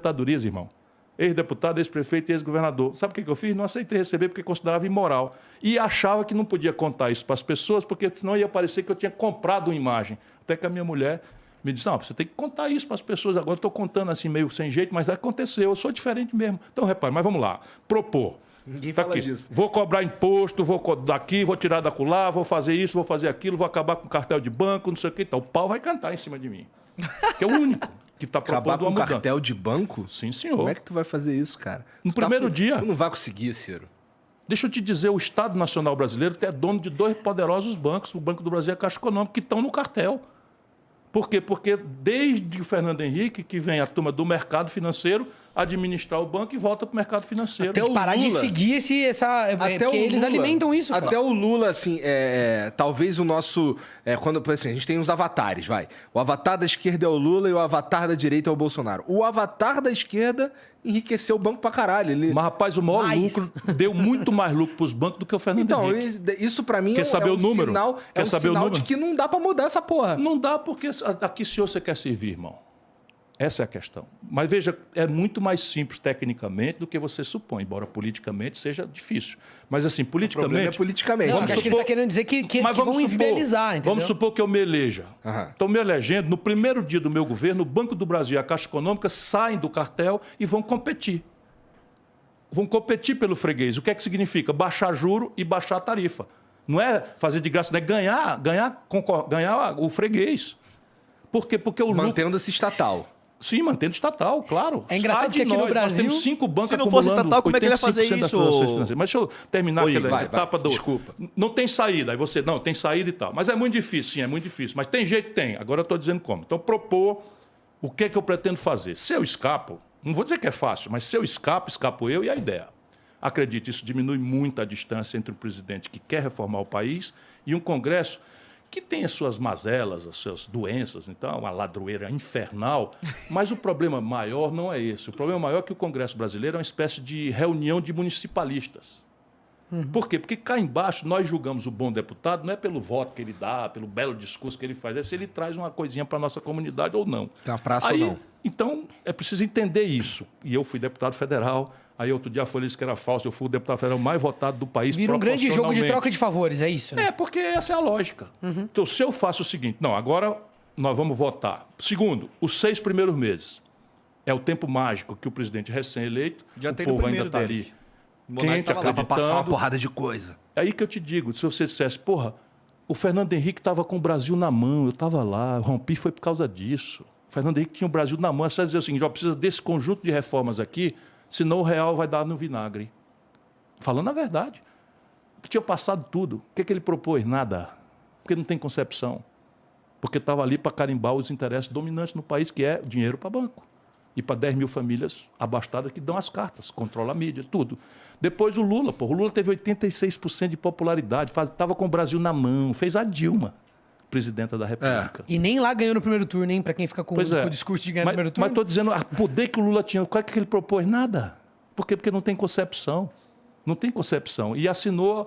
aposentadorias, irmão. Ex-deputado, ex-prefeito e ex-governador. Sabe o que eu fiz? Não aceitei receber porque considerava imoral. E achava que não podia contar isso para as pessoas, porque senão ia parecer que eu tinha comprado uma imagem. Até que a minha mulher me disse, não, você tem que contar isso para as pessoas. Agora eu estou contando assim meio sem jeito, mas aconteceu, eu sou diferente mesmo. Então, repare, mas vamos lá. Propor. Ninguém fala disso. Vou cobrar imposto, vou daqui, vou tirar da acolá, vou fazer isso, vou fazer aquilo, vou acabar com cartel de banco, não sei o que. Então, o pau vai cantar em cima de mim. Que é o único que está propondo Acabar com uma mudança. cartel de banco? Sim, senhor. Como é que tu vai fazer isso, cara? No primeiro dia... Tu não vai conseguir, Ciro. Deixa eu te dizer, o Estado Nacional Brasileiro é dono de 2 poderosos bancos, o Banco do Brasil e a Caixa Econômica, que estão no cartel. Por quê? Porque desde o Fernando Henrique, que vem a turma do mercado financeiro, administrar o banco e volta para o mercado financeiro. Tem que parar de seguir porque eles alimentam isso. Até o Lula, assim, talvez o nosso... quando, assim, a gente tem uns avatares, vai. O avatar da esquerda é o Lula e o avatar da direita é o Bolsonaro. O avatar da esquerda enriqueceu o banco pra caralho. Mas, rapaz, o maior lucro deu muito mais lucro para os bancos do que o Fernando Henrique. Então, isso pra mim Quer saber o número? Sinal, Quer saber o número? de que não dá pra mudar essa porra. Não dá porque aqui se você quer servir, irmão. Essa é a questão. Mas veja, é muito mais simples tecnicamente do que você supõe, embora politicamente seja difícil. Mas assim, politicamente... O problema é politicamente. Não, acho que ele está querendo dizer que vão inviabilizar, entendeu? Vamos supor que eu me eleja. Estou me elegendo, no primeiro dia do meu governo, o Banco do Brasil e a Caixa Econômica saem do cartel e vão competir. Vão competir pelo freguês. O que é que significa? Baixar juro e baixar a tarifa. Não é fazer de graça, não é ganhar o freguês. Por quê? Porque o lucro... Mantendo-se estatal. Sim, mantendo estatal, claro. É engraçado que aqui no Brasil... Nós temos 5 bancos se não fosse estatal, como é que ele ia fazer isso? Mas deixa eu terminar aquela etapa do... Desculpa. Não tem saída. Aí você, não, tem saída e tal. Mas é muito difícil, sim, é muito difícil. Mas tem jeito? Tem. Agora eu estou dizendo como. Então, propor o que é que eu pretendo fazer. Se eu escapo, não vou dizer que é fácil, mas se eu escapo eu e a ideia. Acredite, isso diminui muito a distância entre o presidente que quer reformar o país e um Congresso que tem as suas mazelas, as suas doenças, então, uma ladroeira infernal, mas o problema maior não é esse. O problema maior é que o Congresso brasileiro é uma espécie de reunião de municipalistas. Por quê? Porque cá embaixo nós julgamos o bom deputado não é pelo voto que ele dá, pelo belo discurso que ele faz, é se ele traz uma coisinha para a nossa comunidade ou não. Se tem uma praça ou não. Então, é preciso entender isso. E eu fui deputado federal. Aí outro dia foi isso que era falso, eu fui o deputado federal mais votado do país. Vira um grande jogo de troca de favores, é isso, né? É, porque essa é a lógica. Então, se eu faço o seguinte, não, agora nós vamos votar. Segundo, os 6 primeiros meses. É o tempo mágico que o presidente recém-eleito, o povo ainda está ali quente, Dá pra passar uma acreditando. porrada de coisa. É aí que eu te digo, se você dissesse, porra, o Fernando Henrique estava com o Brasil na mão, eu estava lá, eu rompi foi por causa disso. O Fernando Henrique tinha o Brasil na mão, é só dizer o seguinte, ó, precisa desse conjunto de reformas aqui, senão o real vai dar no vinagre. Falando a verdade. Tinha passado tudo. O que ele propôs? Nada. Porque não tem concepção. Porque estava ali para carimbar os interesses dominantes no país, que é dinheiro para banco. E para 10 mil famílias abastadas que dão as cartas, controla a mídia, tudo. Depois o Lula, o Lula teve 86% de popularidade, estava com o Brasil na mão, fez a Dilma, presidenta da República. E nem lá ganhou no primeiro turno, nem para quem fica com o discurso de ganhar no primeiro turno. Mas estou dizendo, o poder que o Lula tinha, qual é que ele propôs? Nada. Por quê? Porque não tem concepção. Não tem concepção. E assinou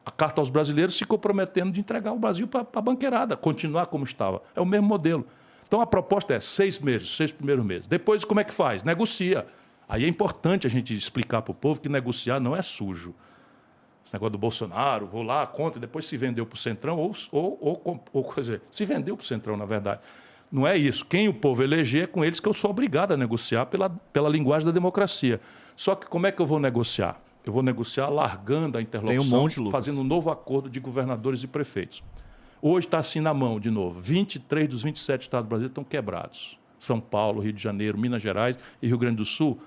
a carta aos brasileiros, se comprometendo de entregar o Brasil para a banqueirada, continuar como estava. É o mesmo modelo. Então a proposta é 6 meses, 6 primeiros meses. Depois, como é que faz? Negocia. Aí é importante a gente explicar para o povo que negociar não é sujo. Esse negócio do Bolsonaro, vou lá, conta, e depois se vendeu para o Centrão, ou quer dizer, se vendeu para o Centrão, na verdade. Não é isso. Quem o povo eleger é com eles que eu sou obrigado a negociar pela linguagem da democracia. Só que como é que eu vou negociar? Eu vou negociar largando a interlocução, fazendo um novo acordo de governadores e prefeitos. Hoje está assim na mão, de novo. 23 dos 27 estados do Brasil estão quebrados. São Paulo, Rio de Janeiro, Minas Gerais e Rio Grande do Sul.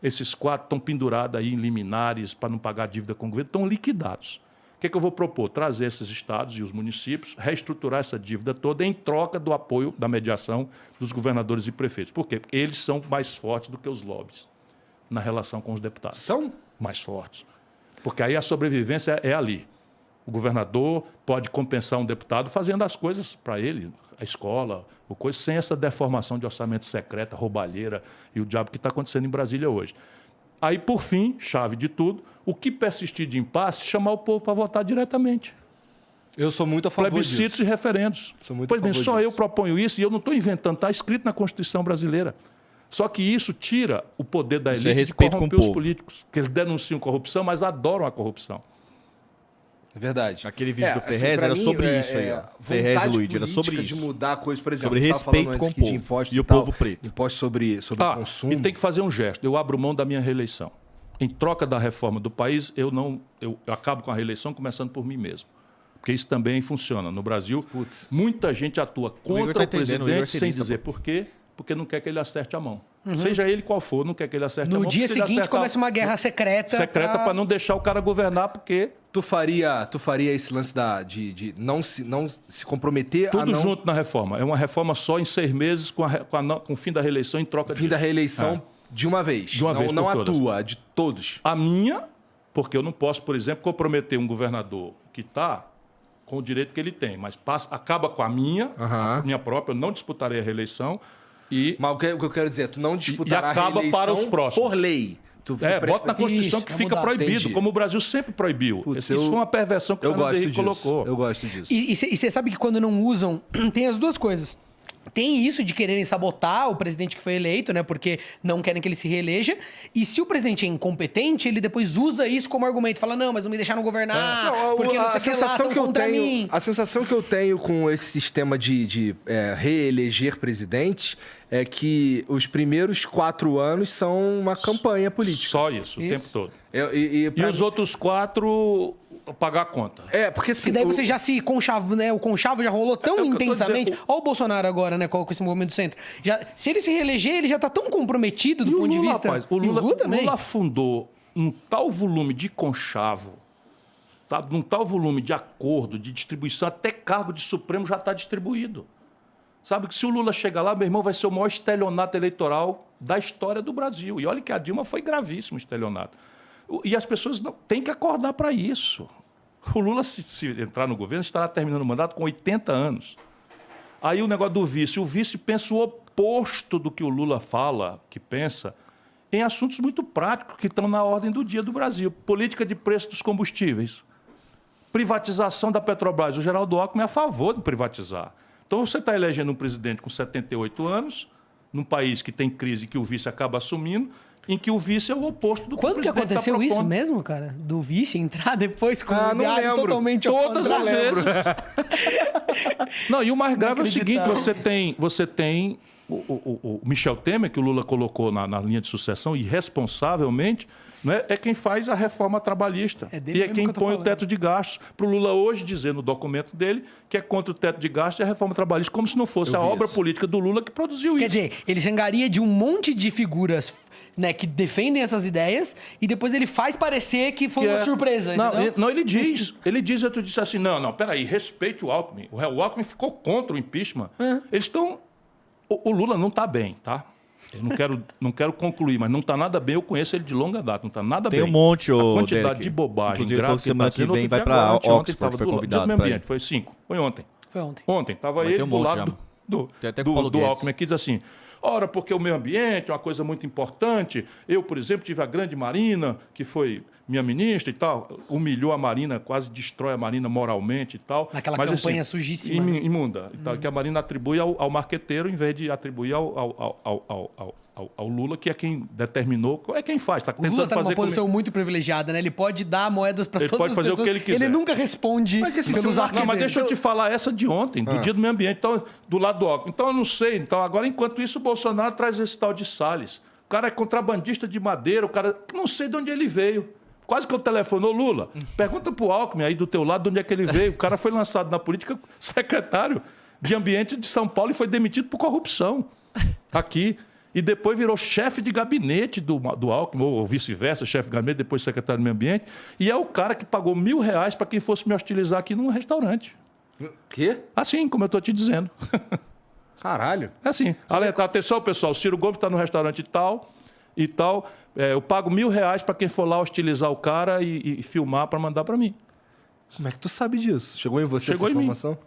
Esses 4 estão pendurados aí em liminares para não pagar dívida com o governo, estão liquidados. O que é que eu vou propor? Trazer esses estados e os municípios, reestruturar essa dívida toda em troca do apoio, da mediação dos governadores e prefeitos. Por quê? Porque eles são mais fortes do que os lobbies na relação com os deputados. São mais fortes. Porque aí a sobrevivência é ali. O governador pode compensar um deputado fazendo as coisas para ele, a escola, o coisa, sem essa deformação de orçamento secreta, roubalheira e o diabo que está acontecendo em Brasília hoje. Aí, por fim, chave de tudo, o que persistir de impasse, chamar o povo para votar diretamente. Eu sou muito a favor disso. Plebiscitos e referendos. Sou muito pois a favor bem, só disso. eu proponho isso e eu não estou inventando, está escrito na Constituição brasileira. Só que isso tira o poder da Isso é elite de respeito com o corromper os povo. políticos, que eles denunciam corrupção, mas adoram a corrupção. É verdade. Aquele vídeo do assim, Ferrez pra era mim, sobre isso aí, ó. Ferrez e Luigi, era sobre política isso. de mudar a coisa, por exemplo. Sobre eu tava respeito falando com antes o aqui de povo impostos e o tal, povo preto. Impostos sobre consumo. E tem que fazer um gesto. Eu abro mão da minha reeleição. Em troca da reforma do país, eu acabo com a reeleição começando por mim mesmo. Porque isso também funciona. No Brasil, muita gente atua contra o presidente sem dizer por quê, porque não quer que ele acerte a mão. Seja ele qual for, não quer que ele acerte a mão. No dia seguinte começa uma guerra secreta para não deixar o cara governar, porque... Tu faria esse lance de não se comprometer Tudo a não... junto na reforma. É uma reforma só em 6 meses com o fim da reeleição em troca Fim da reeleição de uma vez. De uma vez por não todas. atua, de todos. A minha, porque eu não posso, por exemplo, comprometer um governador que está com o direito que ele tem, mas acaba com a minha própria, eu não disputarei a reeleição e... Mas o que eu quero dizer, tu não disputará acaba a reeleição para os próximos. por lei. Bota na Constituição Isso, que é fica mudar. proibido, Entendi. como o Brasil sempre proibiu. Putz, Isso foi uma perversão que o Fernando Henrique colocou. Eu gosto disso. E você sabe que quando não usam, tem as duas coisas. Tem isso de quererem sabotar o presidente que foi eleito, né? Porque não querem que ele se reeleja. E se o presidente é incompetente, ele depois usa isso como argumento. Fala, não, mas não me deixaram governar, porque não sei o que lá, estão contra mim. A sensação que eu tenho com esse sistema de reeleger presidente é que os primeiros 4 anos são uma campanha política. Só isso, o tempo todo. E os outros 4, pagar a conta. Porque assim... E daí você já se conchava, né? O conchavo já rolou tão intensamente. Olha o Bolsonaro agora, né? Com esse movimento do centro. Se ele se reeleger, ele já tá tão comprometido do ponto de vista... Rapaz, o Lula também. Lula fundou um tal volume de conchavo, tá? Um tal volume de acordo, de distribuição, até cargo de Supremo já está distribuído. Sabe que se o Lula chegar lá, meu irmão, vai ser o maior estelionato eleitoral da história do Brasil. E olha que a Dilma foi gravíssimo estelionato. E as pessoas não têm que acordar para isso. O Lula, se entrar no governo, estará terminando o mandato com 80 anos. Aí o negócio do vice. O vice pensa o oposto do que o Lula fala, que pensa, em assuntos muito práticos que estão na ordem do dia do Brasil. Política de preço dos combustíveis. Privatização da Petrobras. O Geraldo Alckmin é a favor de privatizar. Então você está elegendo um presidente com 78 anos, num país que tem crise que o vice acaba assumindo, em que o vice é o oposto do que o Quando que presidente tá aconteceu isso propondo. mesmo, cara? Do vice entrar depois com não lembro. totalmente ao Todas as contrário? vezes. Não, e o mais grave é o seguinte, você tem o Michel Temer, que o Lula colocou na linha de sucessão, irresponsavelmente, né, é quem faz a reforma trabalhista. dele E é mesmo quem que eu tô impõe o falando. teto de gastos. Para o Lula hoje dizer no documento dele que é contra o teto de gastos e a reforma trabalhista, como se não fosse a vi obra isso. política do Lula que produziu Quer isso. dizer, ele se angaria de um monte de figuras, né, que defendem essas ideias e depois ele faz parecer que foi uma surpresa, entendeu? Não, ele diz, tu disse assim, não, peraí, respeite o Alckmin. O Alckmin ficou contra o impeachment. Eles estão... O Lula não está bem, tá? Eu não quero concluir, mas não está nada bem. Eu conheço ele de longa data, não está nada bem. Tem um monte, A ô, quantidade Derek. de bobagem Inclusive, grave toda semana tá que sendo. vem vai Outro pra dia, ontem Oxford, tava foi do convidado meio pra ambiente, ir. foi 5. Foi ontem. Foi ontem. Ontem, estava Vai ele ter um do monte lado Tem até com o Paulo do Guedes. Alckmin, que diz assim, ora, porque o meio ambiente é uma coisa muito importante. Eu, por exemplo, tive a grande Marina, que foi minha ministra e tal, humilhou a Marina, quase destrói a Marina moralmente e tal. Naquela Mas, campanha assim, sujíssima, né? Imunda. E tal, que a Marina atribui ao marqueteiro em vez de atribuir ao Lula, que é quem determinou, é quem faz. Tá O Lula tentando tá numa fazer posição muito privilegiada, né? Ele pode dar moedas para Ele todas pode as fazer o pessoas. que ele quiser. Ele nunca responde pelos atos Não, mas dele. deixa eu te falar essa de ontem, do dia do meio ambiente, então, do lado do Alckmin. Então, eu não sei. Então, agora, enquanto isso, o Bolsonaro traz esse tal de Salles. O cara é contrabandista de madeira, o cara... Não sei de onde ele veio. Quase que eu telefonou, Lula. Pergunta pro Alckmin aí do teu lado de onde é que ele veio. O cara foi lançado na política secretário de ambiente de São Paulo e foi demitido por corrupção. Aqui. E depois virou chefe de gabinete do Alckmin, ou vice-versa, chefe de gabinete, depois secretário do meio ambiente. E é o cara que pagou R$1.000 para quem fosse me hostilizar aqui num restaurante. Quê? Assim, como eu estou te dizendo. Caralho. É assim. Atenção, pessoal, o Ciro Gomes está no restaurante tal e tal. Eu pago R$1.000 para quem for lá hostilizar o cara e filmar para mandar para mim. Como é que tu sabe disso? Chegou em você Chegou essa em mim. informação?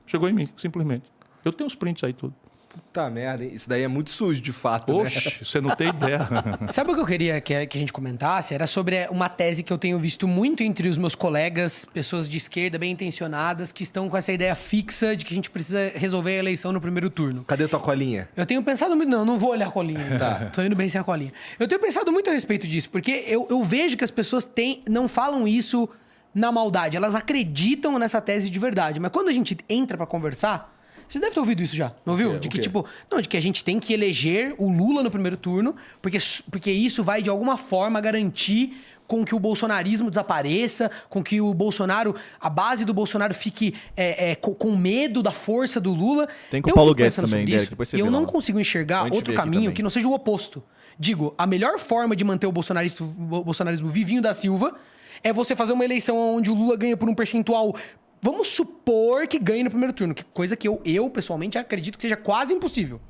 Chegou em mim, simplesmente. Eu tenho os prints aí tudo. Puta merda, hein? Isso daí é muito sujo, de fato, né? Oxe, você não tem ideia. Sabe o que eu queria que a gente comentasse? Era sobre uma tese que eu tenho visto muito entre os meus colegas, pessoas de esquerda bem intencionadas, que estão com essa ideia fixa de que a gente precisa resolver a eleição no primeiro turno. Cadê tua colinha? Eu tenho pensado muito... Não vou olhar a colinha. Tá. Tô indo bem sem a colinha. Eu tenho pensado muito a respeito disso, porque eu vejo que as pessoas não falam isso na maldade. Elas acreditam nessa tese de verdade. Mas quando a gente entra pra conversar... Você deve ter ouvido isso já, não ouviu? De que, tipo, não, de que a gente tem que eleger o Lula no primeiro turno, porque isso vai, de alguma forma, garantir com que o bolsonarismo desapareça, com que o Bolsonaro, a base do Bolsonaro fique com medo da força do Lula. Tem com o Paulo fico Guedes pensando também, sobre Derek, isso, depois você e eu vê não lá. consigo enxergar Vamos outro ver aqui caminho também. que não seja o oposto. Digo, a melhor forma de manter o bolsonarismo vivinho da Silva é você fazer uma eleição onde o Lula ganha por um percentual... Vamos supor que ganhe no primeiro turno, coisa que eu pessoalmente acredito que seja quase impossível.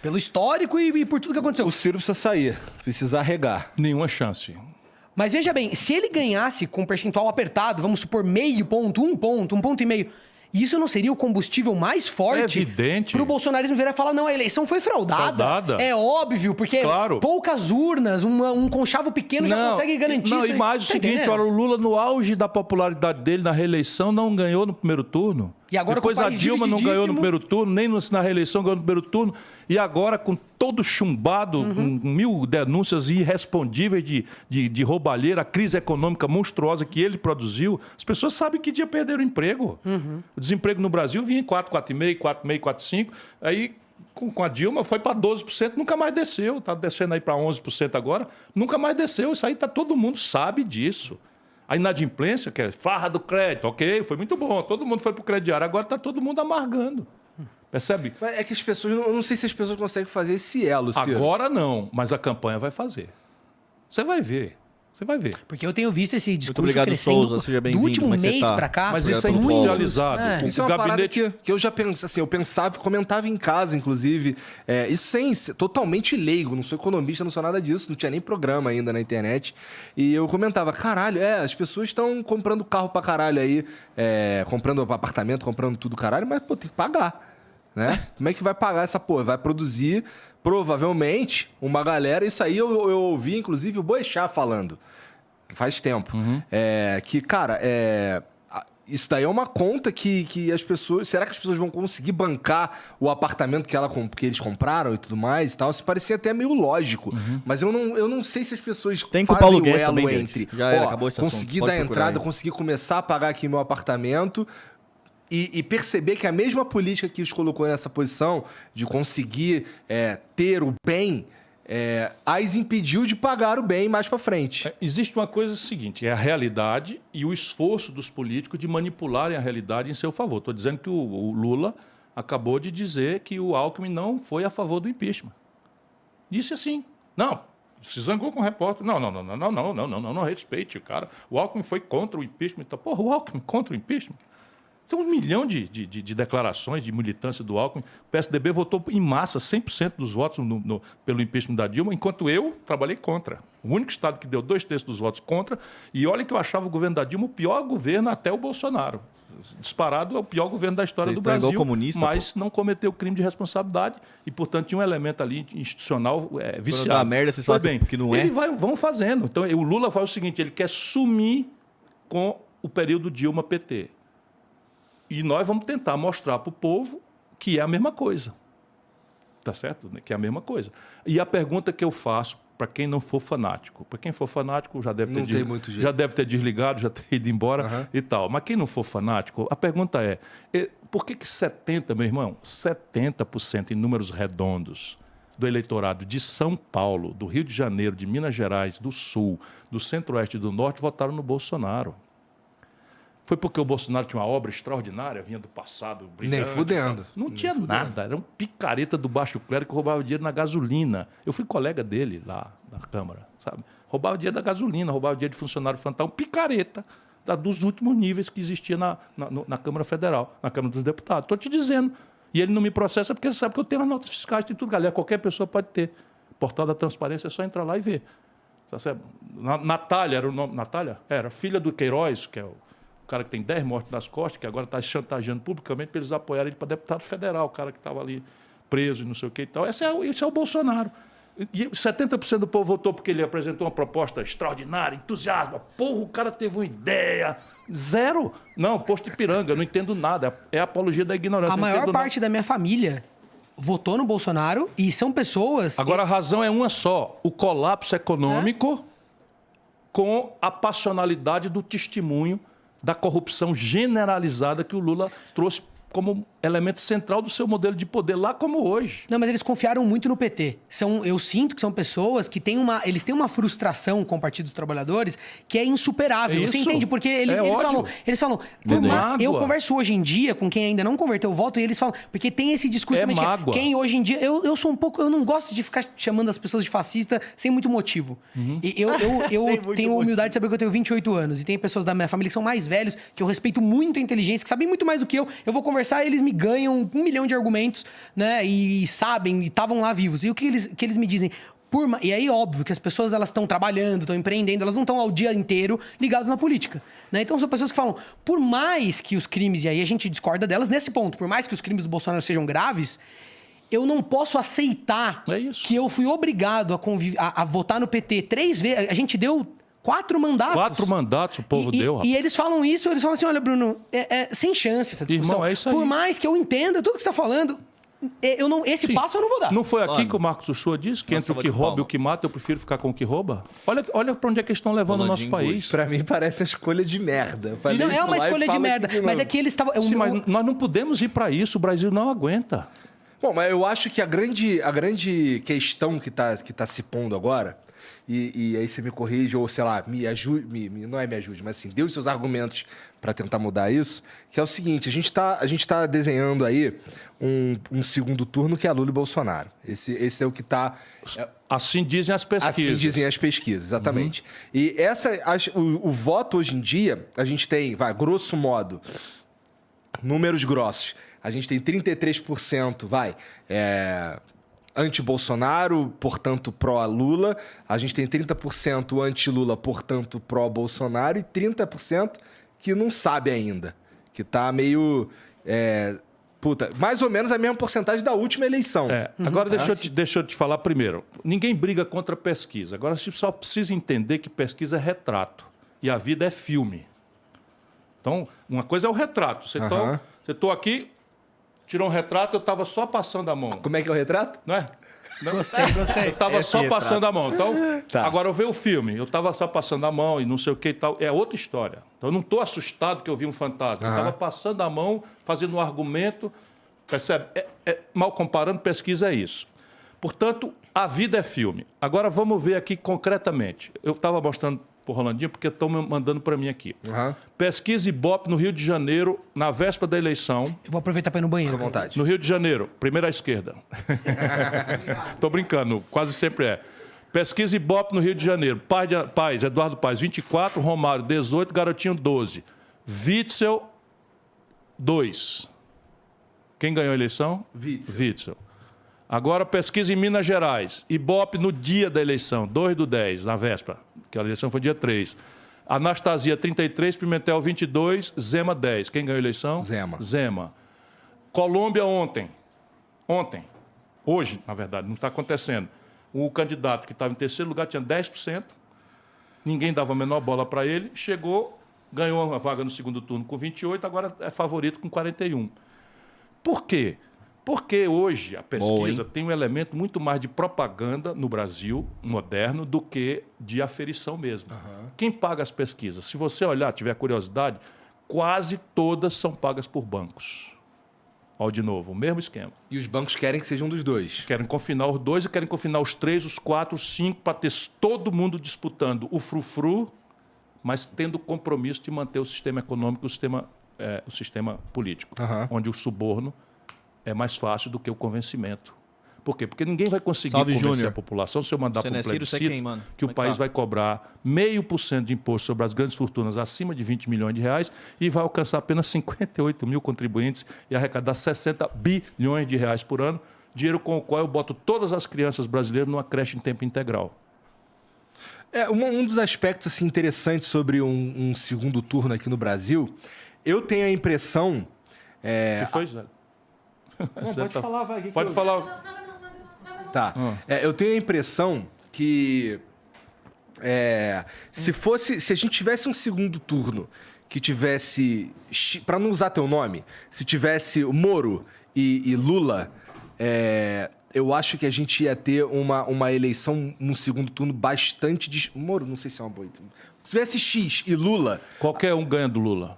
Pelo histórico e por tudo que aconteceu. O Ciro precisa sair, precisa arregar. Nenhuma chance. Mas veja bem, se ele ganhasse com um percentual apertado, vamos supor meio ponto, um ponto e meio, isso não seria o combustível mais forte É evidente. pro bolsonarismo virar e falar, não, a eleição foi fraudada. É óbvio, porque Claro. poucas urnas, um conchavo pequeno já consegue garantir não, isso. e aí. mais o Tá seguinte, entendendo? olha, o Lula no auge da popularidade dele na reeleição não ganhou no primeiro turno. E agora depois com o a país Dilma não ganhou no divididíssimo. primeiro turno, nem na reeleição ganhou no primeiro turno. E agora com todo chumbado, Uhum. com 1000 denúncias irrespondíveis de roubalheira, a crise econômica monstruosa que ele produziu, as pessoas sabem que dia perderam o emprego. Uhum. O desemprego no Brasil vinha em 4, 4,5, 4,5, 4,5. Aí com a Dilma foi para 12%, nunca mais desceu. Está descendo aí para 11% agora, nunca mais desceu. Isso aí todo mundo sabe disso. A inadimplência, que é farra do crédito, ok, foi muito bom. Todo mundo foi para o crediário, agora está todo mundo amargando. Percebe? Mas é que as pessoas, eu não sei se as pessoas conseguem fazer esse elo, Ciro. Agora não, mas a campanha vai fazer. Você vai ver. Você vai ver. Porque eu tenho visto esse discurso obrigado, crescendo Souza, seja do bem-vindo, último como é que você mês tá? pra cá. Mas Obrigado isso é pelo follow. industrializado. É. Isso é uma parada que eu já pensei, assim, eu pensava, comentava em casa, inclusive, isso sem ser totalmente leigo, não sou economista, não sou nada disso, não tinha nem programa ainda na internet, e eu comentava, caralho, as pessoas estão comprando carro pra caralho aí, comprando apartamento, comprando tudo caralho, mas, pô, tem que pagar, né? Como é que vai pagar essa porra? Vai produzir, provavelmente, uma galera, isso aí eu ouvi, inclusive, o Boechat falando, faz tempo. Que, cara, isso daí é uma conta que as pessoas... Será que as pessoas vão conseguir bancar o apartamento que eles compraram e tudo mais e tal? Isso parecia até meio lógico. Mas eu não sei se as pessoas Tem com o fazem Paulo Guedes elo também, entre... já era, acabou esse assunto. Conseguir Pode dar procurar entrada, aí. conseguir começar a pagar aqui meu apartamento... E perceber que a mesma política que os colocou nessa posição de conseguir ter o bem... as impediu de pagar o bem mais para frente. Existe uma coisa seguinte, é a realidade e o esforço dos políticos de manipularem a realidade em seu favor. Estou dizendo que o Lula acabou de dizer que o Alckmin não foi a favor do impeachment. Disse assim, não, se zangou com o repórter. Não, respeite o cara. O Alckmin foi contra o impeachment. Então, porra, o Alckmin contra o impeachment? São 1 milhão de declarações de militância do Alckmin. O PSDB votou em massa 100% dos votos pelo impeachment da Dilma, enquanto eu trabalhei contra. O único estado que deu 2/3 dos votos contra. E olha que eu achava o governo da Dilma o pior governo até o Bolsonaro. Disparado é o pior governo da história Vocês do estão igual Brasil, comunista, mas não cometeu crime de responsabilidade e, portanto, tinha um elemento ali institucional viciado. dá merda, vocês Pois falam bem, que não é? vão fazendo. Então, o Lula faz o seguinte, ele quer sumir com o período Dilma-PT. E nós vamos tentar mostrar para o povo que é a mesma coisa. Tá certo? Que é a mesma coisa. E a pergunta que eu faço para quem não for fanático. Para quem for fanático já deve Não tem muito jeito. já deve ter desligado, já ter ido embora e tal. Mas quem não for fanático, a pergunta é, por que 70%, meu irmão, 70% em números redondos do eleitorado de São Paulo, do Rio de Janeiro, de Minas Gerais, do Sul, do Centro-Oeste e do Norte votaram no Bolsonaro? Foi porque o Bolsonaro tinha uma obra extraordinária, vinha do passado, brilhante. Nem fudendo. Não tinha nada, era um picareta do baixo clero que roubava dinheiro na gasolina. Eu fui colega dele lá na Câmara, sabe? Roubava dinheiro da gasolina, roubava dinheiro de funcionário fantasma, um picareta dos últimos níveis que existia na Câmara Federal, na Câmara dos Deputados. Estou te dizendo. E ele não me processa porque ele sabe que eu tenho as notas fiscais, tem tudo. Galera, qualquer pessoa pode ter. Portal da Transparência é só entrar lá e ver. Natália, era o nome. Natália? Era filha do Queiroz, que é o cara que tem 10 mortes nas costas, que agora está chantageando publicamente para eles apoiarem ele para deputado federal, o cara que estava ali preso e não sei o que e tal. Esse é o Bolsonaro. E 70% do povo votou porque ele apresentou uma proposta extraordinária, entusiasmo. Porra, o cara teve uma ideia. Zero. Não, posto de piranga, eu não entendo nada. É a apologia da ignorância. A maior parte da minha família votou no Bolsonaro e são pessoas... Agora, a razão é uma só. O colapso econômico com a passionalidade do testemunho da corrupção generalizada que o Lula trouxe como elemento central do seu modelo de poder, lá como hoje. Não, mas eles confiaram muito no PT. Eu sinto que são pessoas que eles têm uma frustração com o Partido dos Trabalhadores que é insuperável. Você entende? Porque eles falam, eu converso hoje em dia com quem ainda não converteu o voto e eles falam, porque tem esse discurso também de quem hoje em dia... Eu sou um pouco... Eu não gosto de ficar chamando as pessoas de fascista sem muito motivo. E eu tenho humildade de saber que eu tenho 28 anos e tem pessoas da minha família que são mais velhos, que eu respeito muito a inteligência, que sabem muito mais do que eu. Eu vou conversar e eles me ganham 1 milhão de argumentos, né? E sabem, e estavam lá vivos. E o que eles me dizem? E aí, óbvio, que as pessoas elas estão trabalhando, estão empreendendo, elas não estão ao dia inteiro ligadas na política. Né? Então, são pessoas que falam, por mais que os crimes, e aí a gente discorda delas nesse ponto, por mais que os crimes do Bolsonaro sejam graves, eu não posso aceitar que eu fui obrigado a votar no PT 3 vezes. A gente deu 4 mandatos. 4 mandatos o povo deu, rapaz. E eles falam isso, eles falam assim, olha, Bruno, sem chance essa discussão. Irmão, é isso aí. Por mais que eu entenda tudo que você está falando, passo eu não vou dar. Não foi aqui que o Marcos Uchoa disse que entre o que rouba e o que mata, eu prefiro ficar com o que rouba? Olha para onde é que eles estão levando o nosso país. Para mim parece uma escolha de merda. Não é uma escolha de merda, mas é que eles estavam... Sim, mas nós não podemos ir para isso, o Brasil não aguenta. Bom, mas eu acho que a grande questão que tá se pondo agora... E aí você me corrige, ou sei lá, me ajude, não é me ajude, mas assim, dê os seus argumentos para tentar mudar isso, que é o seguinte, a gente tá desenhando aí um segundo turno que é Lula e Bolsonaro. Esse é o que está... Assim dizem as pesquisas. Assim dizem as pesquisas, exatamente. E o voto hoje em dia, a gente tem, grosso modo, números grossos, a gente tem 33%, anti-Bolsonaro, portanto pró-Lula. A gente tem 30% anti-Lula, portanto pró-Bolsonaro. E 30% que não sabe ainda. Que tá meio... mais ou menos a mesma porcentagem da última eleição. Agora deixa eu te falar primeiro. Ninguém briga contra pesquisa. Agora a gente só precisa entender que pesquisa é retrato. E a vida é filme. Então, uma coisa é o retrato. Você tô aqui... Tirou um retrato, eu estava só passando a mão. Como é que é o retrato? Não é? Gostei. Eu estava só passando a mão. Então, agora eu vejo o filme, eu estava só passando a mão e não sei o que e tal. É outra história. Então, eu não estou assustado que eu vi um fantasma. Eu estava passando a mão, fazendo um argumento. Percebe? Mal comparando, pesquisa é isso. Portanto, a vida é filme. Agora, vamos ver aqui concretamente. Eu estava mostrando para o Rolandinho, porque estão me mandando para mim aqui. Pesquisa Ibope no Rio de Janeiro, na véspera da eleição. Eu vou aproveitar para ir no banheiro. Com vontade. No Rio de Janeiro, primeira à esquerda. Estou brincando, quase sempre é. Pesquisa Ibope no Rio de Janeiro. Eduardo Paes, 24, Romário, 18, Garotinho, 12. Witzel, 2. Quem ganhou a eleição? Witzel. Agora, pesquisa em Minas Gerais. Ibope no dia da eleição, 2/10, na véspera, que a eleição foi dia 3. Anastasia, 33, Pimentel, 22, Zema, 10. Quem ganhou a eleição? Zema. Colômbia ontem. Hoje, na verdade, não está acontecendo. O candidato que estava em terceiro lugar tinha 10%. Ninguém dava a menor bola para ele. Chegou, ganhou uma vaga no segundo turno com 28%, agora é favorito com 41%. Por quê? Porque hoje a pesquisa tem um elemento muito mais de propaganda no Brasil moderno do que de aferição mesmo. Quem paga as pesquisas? Se você olhar, tiver curiosidade, quase todas são pagas por bancos. Olha de novo, o mesmo esquema. E os bancos querem que seja um dos dois. Querem confinar os 2 e querem confinar os 3, os 4, os 5, para ter todo mundo disputando o frufru, mas tendo o compromisso de manter o sistema econômico, o sistema político, onde o suborno é mais fácil do que o convencimento. Por quê? Porque ninguém vai conseguir convencer a população se eu mandar para um plebiscito que o país vai cobrar 0,5% de imposto sobre as grandes fortunas acima de 20 milhões de reais e vai alcançar apenas 58 mil contribuintes e arrecadar 60 bilhões de reais por ano, dinheiro com o qual eu boto todas as crianças brasileiras numa creche em tempo integral. Um dos aspectos assim, interessantes sobre um segundo turno aqui no Brasil, eu tenho a impressão... O que foi, Zé? Não, pode falar, vai. Pode falar. Tá. Eu tenho a impressão que se a gente tivesse um segundo turno que tivesse, para não usar teu nome, se tivesse Moro e Lula, eu acho que a gente ia ter uma eleição no segundo turno bastante... Moro, não sei se é uma boa... Se tivesse X e Lula... Qualquer um ganha do Lula.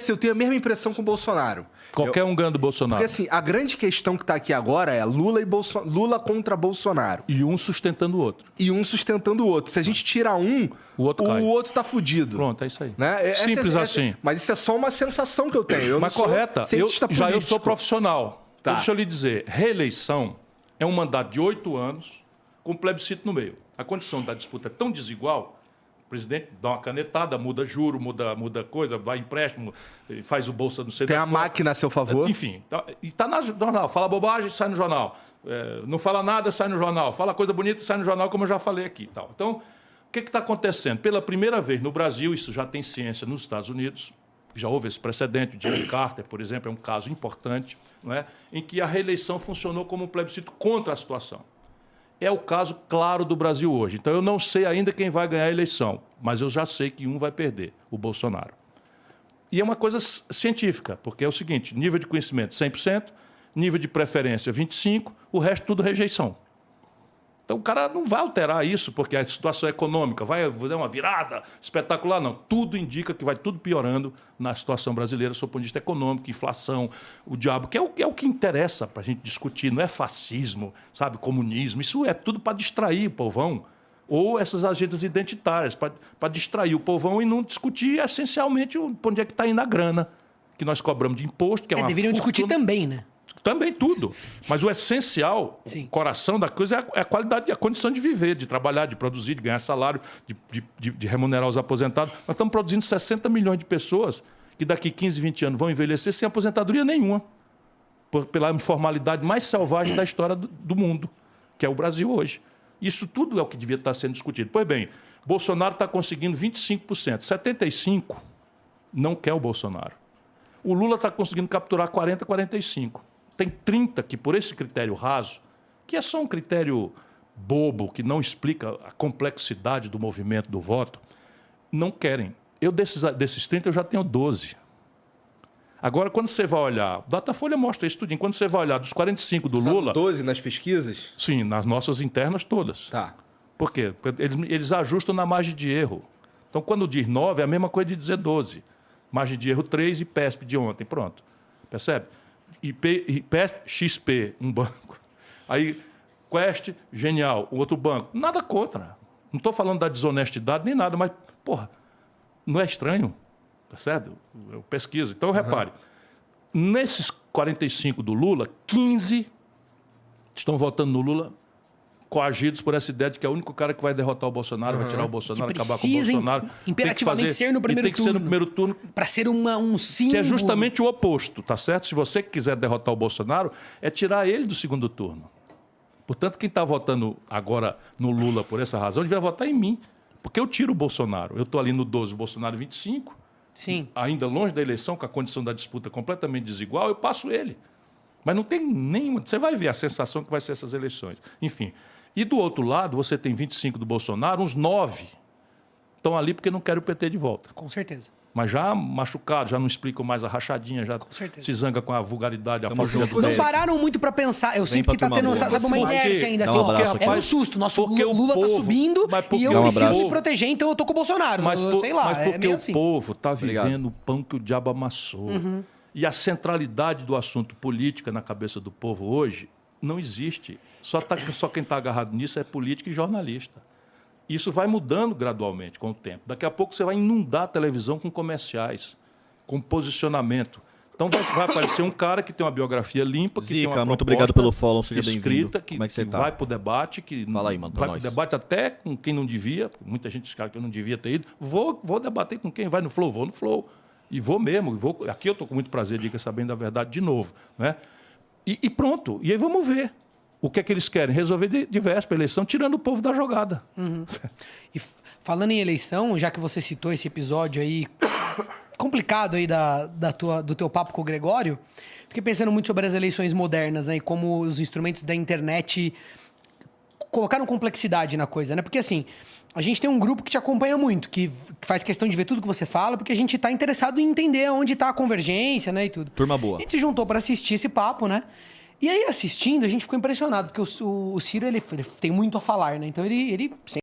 Eu tenho a mesma impressão com o Bolsonaro. Qualquer um ganha do Bolsonaro. Porque assim, a grande questão que tá aqui agora é Lula contra Bolsonaro. E um sustentando o outro. Se a gente tira um, o outro tá fudido. Pronto, é isso aí. Né? Simples assim. Mas isso é só uma sensação que eu tenho. Mas correta, eu sou profissional. Tá. Então, deixa eu lhe dizer, reeleição é um mandato de 8 anos com plebiscito no meio. A condição da disputa é tão desigual, o presidente dá uma canetada, muda juro, muda coisa, vai empréstimo, faz o bolsa, não sei... Tem a máquina a seu favor. Enfim, e tá no jornal. Fala bobagem, sai no jornal. Não fala nada, sai no jornal. Fala coisa bonita, sai no jornal, como eu já falei aqui. Tal. Então, o que está acontecendo? Pela primeira vez no Brasil, isso já tem ciência nos Estados Unidos, já houve esse precedente, o Jimmy Carter, por exemplo, é um caso importante, não é? Em que a reeleição funcionou como um plebiscito contra a situação. É o caso claro do Brasil hoje. Então, eu não sei ainda quem vai ganhar a eleição, mas eu já sei que um vai perder, o Bolsonaro. E é uma coisa científica, porque é o seguinte, nível de conhecimento 100%, nível de preferência 25%, o resto tudo rejeição. Então, o cara não vai alterar isso, porque a situação econômica vai dar uma virada espetacular, não. Tudo indica que vai tudo piorando na situação brasileira, sob o ponto de vista econômico, inflação, o diabo, que é o que interessa para a gente discutir, não é fascismo, sabe, comunismo, isso é tudo para distrair o povão, ou essas agendas identitárias, para distrair o povão e não discutir essencialmente onde é que está indo a grana, que nós cobramos de imposto, que é uma deveriam discutir também, né? Também tudo. Mas o essencial, Sim. o coração da coisa é a qualidade, a condição de viver, de trabalhar, de produzir, de ganhar salário, de remunerar os aposentados. Nós estamos produzindo 60 milhões de pessoas que daqui 15, 20 anos vão envelhecer sem aposentadoria nenhuma. Pela informalidade mais selvagem da história do mundo, que é o Brasil hoje. Isso tudo é o que devia estar sendo discutido. Pois bem, Bolsonaro está conseguindo 25%. 75% não quer o Bolsonaro. O Lula está conseguindo capturar 40%, 45%. Tem 30% que, por esse critério raso, que é só um critério bobo, que não explica a complexidade do movimento do voto, não querem. Eu, desses 30, eu já tenho 12. Agora, quando você vai olhar, o Datafolha mostra isso tudo. Quando você vai olhar dos 45 do Lula... 12 nas pesquisas? Sim, nas nossas internas todas. Tá. Por quê? Porque eles ajustam na margem de erro. Então, quando diz 9, é a mesma coisa de dizer 12. Margem de erro 3 e PESP de ontem. Pronto. Percebe? PESP, XP, um banco. Aí, Quest, Genial, o outro banco. Nada contra. Não estou falando da desonestidade nem nada, mas, porra, não é estranho? Percebe? Eu pesquiso. Então, repare. Nesses 45 do Lula, 15 estão votando no Lula coagidos por essa ideia de que é o único cara que vai derrotar o Bolsonaro, vai tirar o Bolsonaro, acabar com o Bolsonaro. Imperativamente ser no primeiro turno. Tem que ser no primeiro turno. Para ser um símbolo. Que é justamente o oposto, tá certo? Se você quiser derrotar o Bolsonaro, é tirar ele do segundo turno. Portanto, quem está votando agora no Lula por essa razão, devia votar em mim. Porque eu tiro o Bolsonaro. Eu estou ali no 12, o Bolsonaro 25. Sim. Ainda longe da eleição, com a condição da disputa completamente desigual, eu passo ele. Mas não tem nenhuma... Você vai ver a sensação que vai ser essas eleições. Enfim... E do outro lado, você tem 25 do Bolsonaro, uns 9 estão ali porque não querem o PT de volta. Com certeza. Mas já machucados, já não explicam mais a rachadinha, já se zanga com a vulgaridade, a família do Não pararam muito para pensar. Eu sinto que está tendo uma inércia ainda. Assim, é no susto. Nosso Lula está subindo e eu preciso me proteger, então eu tô com o Bolsonaro. Sei lá, mas porque é o assim. povo está vivendo o pão que o diabo amassou. E a centralidade do assunto política na cabeça do povo hoje não existe. Só quem está agarrado nisso é político e jornalista. Isso vai mudando gradualmente com o tempo. Daqui a pouco você vai inundar a televisão com comerciais, com posicionamento. Então vai aparecer um cara que tem uma biografia limpa, que Zica, tem uma muito obrigado pelo follow, seja bem-vindo. Como é que você tá? Vai para o debate, que fala aí, mano, vai para o debate até com quem não devia. Muita gente diz que eu não devia ter ido. Vou debater com quem vai no Flow, vou no Flow. E vou mesmo. Aqui eu estou com muito prazer, diga sabendo da verdade, de novo. Né? E pronto. E aí vamos ver. O que é que eles querem? Resolver de véspera a eleição, tirando o povo da jogada. E falando em eleição, já que você citou esse episódio aí complicado aí do teu papo com o Gregório, Fiquei pensando muito sobre as eleições modernas, né? E como os instrumentos da internet colocaram complexidade na coisa, né? Porque assim, a gente tem um grupo que te acompanha muito, que faz questão de ver tudo que você fala, porque a gente tá interessado em entender onde tá a convergência, né? E tudo. Turma boa. A gente se juntou para assistir esse papo, né? E aí, assistindo, a gente ficou impressionado, porque o Ciro, ele tem muito a falar, né? Então, ele sempre